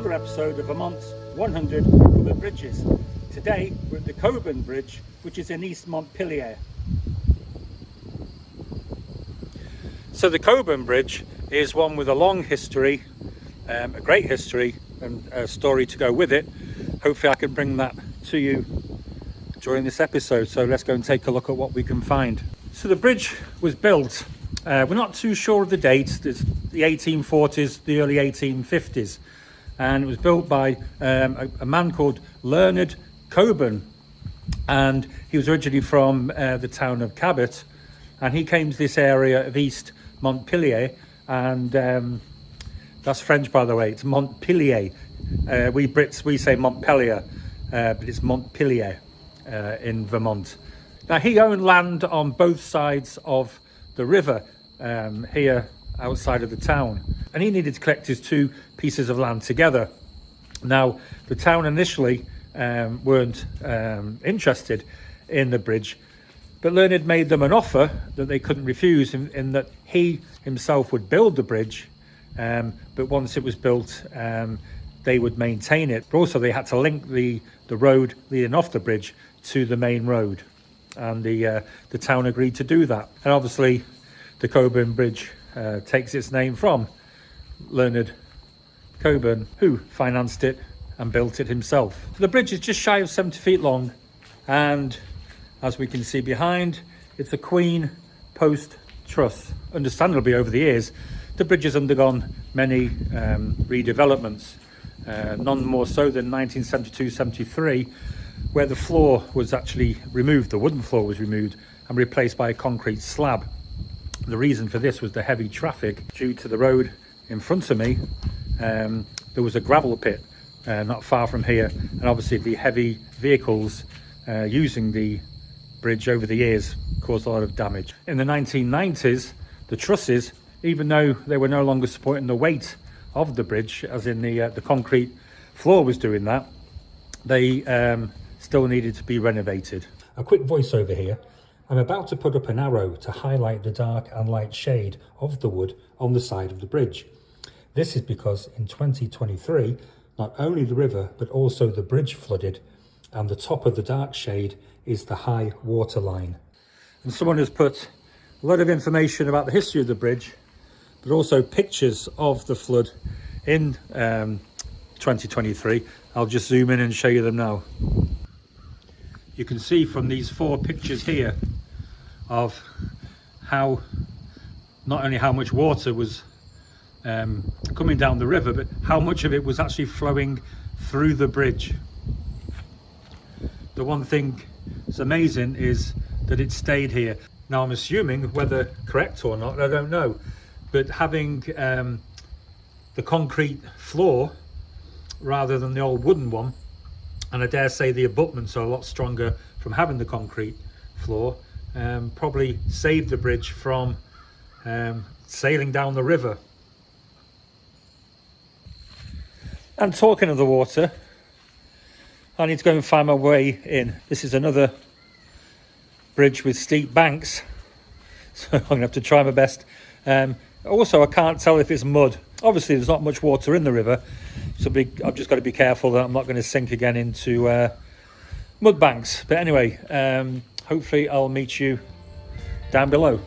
another episode of Vermont's 100 Covered Bridges. Today we're at the Coburn Bridge, which is in East Montpelier. So the Coburn Bridge is one with a long history, a great history and a story to go with it. Hopefully I can bring that to you during this episode. So let's go and take a look at what we can find. So the bridge was built, we're not too sure of the date, it's the 1840s, the early 1850s. And it was built by a man called Leonard Coburn. And he was originally from the town of Cabot. And he came to this area of East Montpelier. And that's French, by the way, it's Montpelier. We Brits, we say Montpelier, but it's Montpelier in Vermont. Now, he owned land on both sides of the river here outside of the town, and he needed to collect his two pieces of land together. Now, the town initially weren't interested in the bridge, but Leonard made them an offer that they couldn't refuse in that he himself would build the bridge, but once it was built, they would maintain it. But also they had to link the road leading off the bridge to the main road, and the town agreed to do that. And obviously the Coburn Bridge takes its name from Leonard Coburn, who financed it and built it himself. The bridge is just shy of 70 feet long, and as we can see behind, it's a Queen post truss. Understandably, over the years, the bridge has undergone many redevelopments, none more so than 1972-73, where the floor was actually removed, the wooden floor was removed and replaced by a concrete slab. The reason for this was the heavy traffic due to the road in front of me. There was a gravel pit not far from here, and obviously the heavy vehicles using the bridge over the years caused a lot of damage. In the 1990s, the trusses, even though they were no longer supporting the weight of the bridge, as in the concrete floor was doing that, they still needed to be renovated. A quick voiceover here. I'm about to put up an arrow to highlight the dark and light shade of the wood on the side of the bridge. This is because in 2023, not only the river, but also the bridge flooded, and the top of the dark shade is the high water line. And someone has put a lot of information about the history of the bridge, but also pictures of the flood in 2023. I'll just zoom in and show you them now. You can see from these four pictures here of how, not only how much water was coming down the river, but how much of it was actually flowing through the bridge. The one thing that's amazing is that it stayed here. Now, I'm assuming, whether correct or not, I don't know, but having the concrete floor rather than the old wooden one, and I dare say the abutments are a lot stronger from having the concrete floor, probably saved the bridge from sailing down the river. And talking of the water, I need to go and find my way in. This is another bridge with steep banks, so I'm going to have to try my best. Also, I can't tell if it's mud. Obviously, there's not much water in the river, so I've just got to be careful that I'm not going to sink again into mud banks. But anyway, hopefully I'll meet you down below.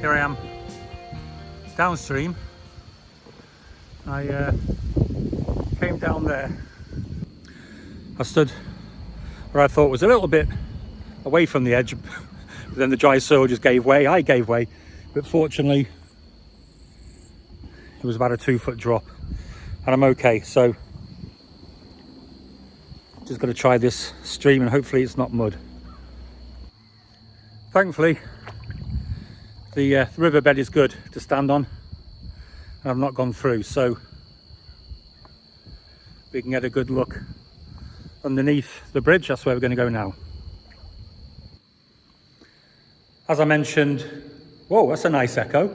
Here I am downstream. I came down there. I stood where I thought was a little bit away from the edge, but then the dry soil just gave way. I gave way, but fortunately it was about a 2-foot drop and I'm okay. So just got to try this stream and hopefully it's not mud. Thankfully the riverbed is good to stand on and I've not gone through, so we can get a good look underneath the bridge. That's where we're going to go now. As I mentioned, whoa, that's a nice echo.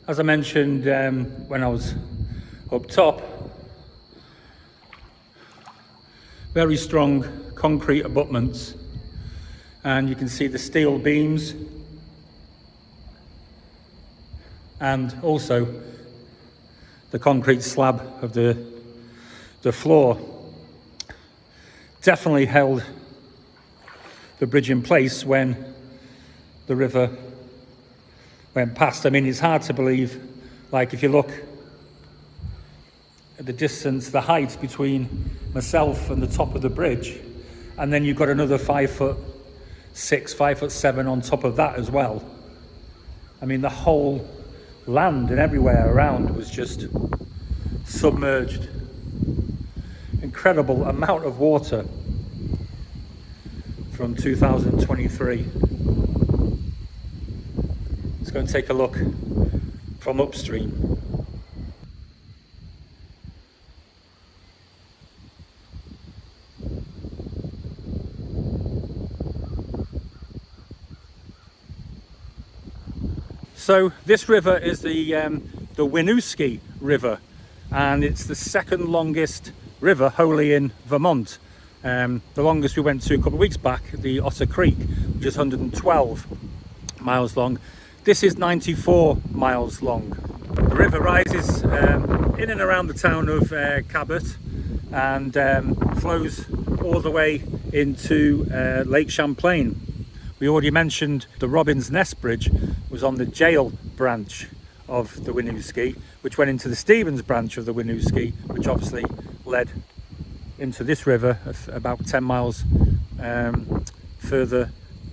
As I mentioned when I was up top, very strong concrete abutments, and you can see the steel beams and also the concrete slab of the floor definitely held the bridge in place when the river went past. I mean, it's hard to believe, like if you look at the distance, the height between myself and the top of the bridge, and then you've got another 5'6", 5'7" on top of that as well. I mean, the whole land and everywhere around was just submerged. Incredible amount of water from 2023. Let's go and take a look from upstream. So this river is the Winooski River, and it's the second longest river wholly in Vermont. The longest we went to a couple of weeks back, the Otter Creek, which is 112 miles long. This is 94 miles long. The river rises in and around the town of Cabot and flows all the way into Lake Champlain. We already mentioned the Robin's Nest Bridge was on the Jail branch of the Winooski, which went into the Stevens branch of the Winooski, which obviously led into this river about 10 miles further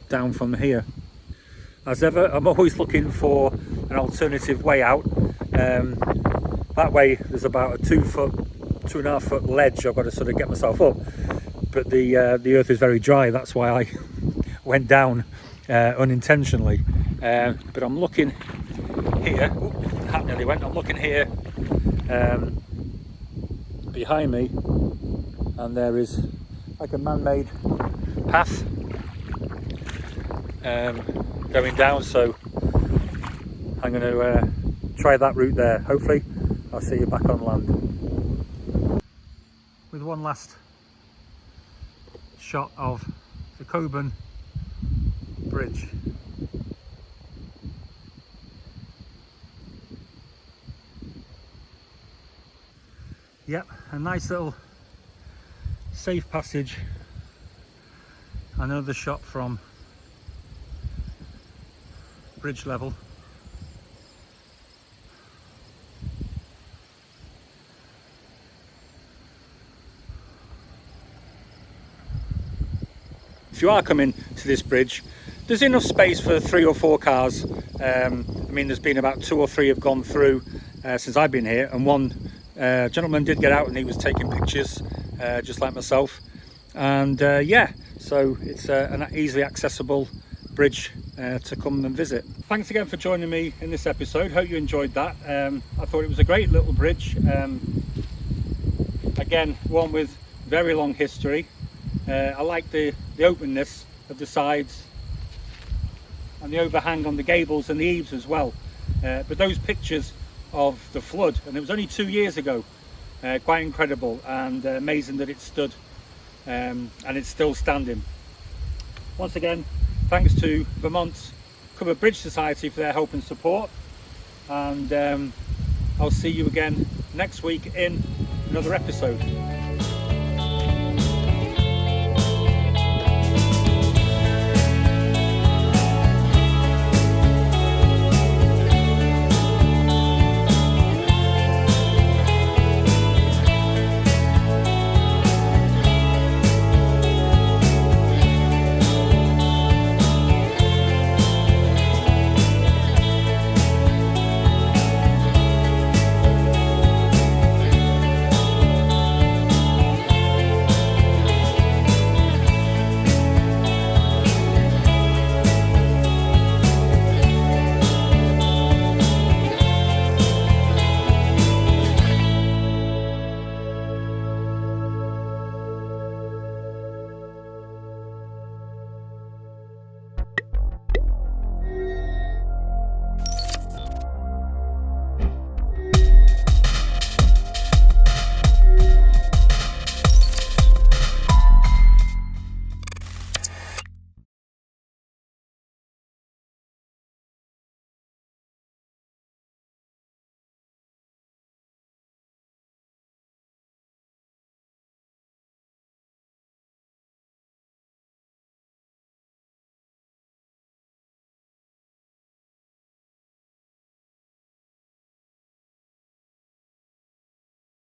down from here. As ever, I'm always looking for an alternative way out. That way there's about a 2.5 foot ledge I've got to sort of get myself up, but the earth is very dry. That's why I went down unintentionally. But I'm looking here. Ooh, hat nearly went. I'm looking here behind me, and there is like a man-made path going down, so I'm going to try that route there. Hopefully I'll see you back on land. With one last shot of the Coburn Bridge. Yep, a nice little safe passage. Another shot from bridge level. If you are coming to this bridge, there's enough space for 3 or 4 cars. I mean, there's been about 2 or 3 have gone through since I've been here, and one gentleman did get out and he was taking pictures just like myself. And yeah, so it's an easily accessible bridge to come and visit. Thanks again for joining me in this episode. Hope you enjoyed that. I thought it was a great little bridge. Again, one with very long history. I like the openness of the sides and the overhang on the gables and the eaves as well. But those pictures of the flood, and it was only 2 years ago, quite incredible, and amazing that it stood and it's still standing. Once again, thanks to Vermont's Coburn Bridge Society for their help and support, and I'll see you again next week in another episode.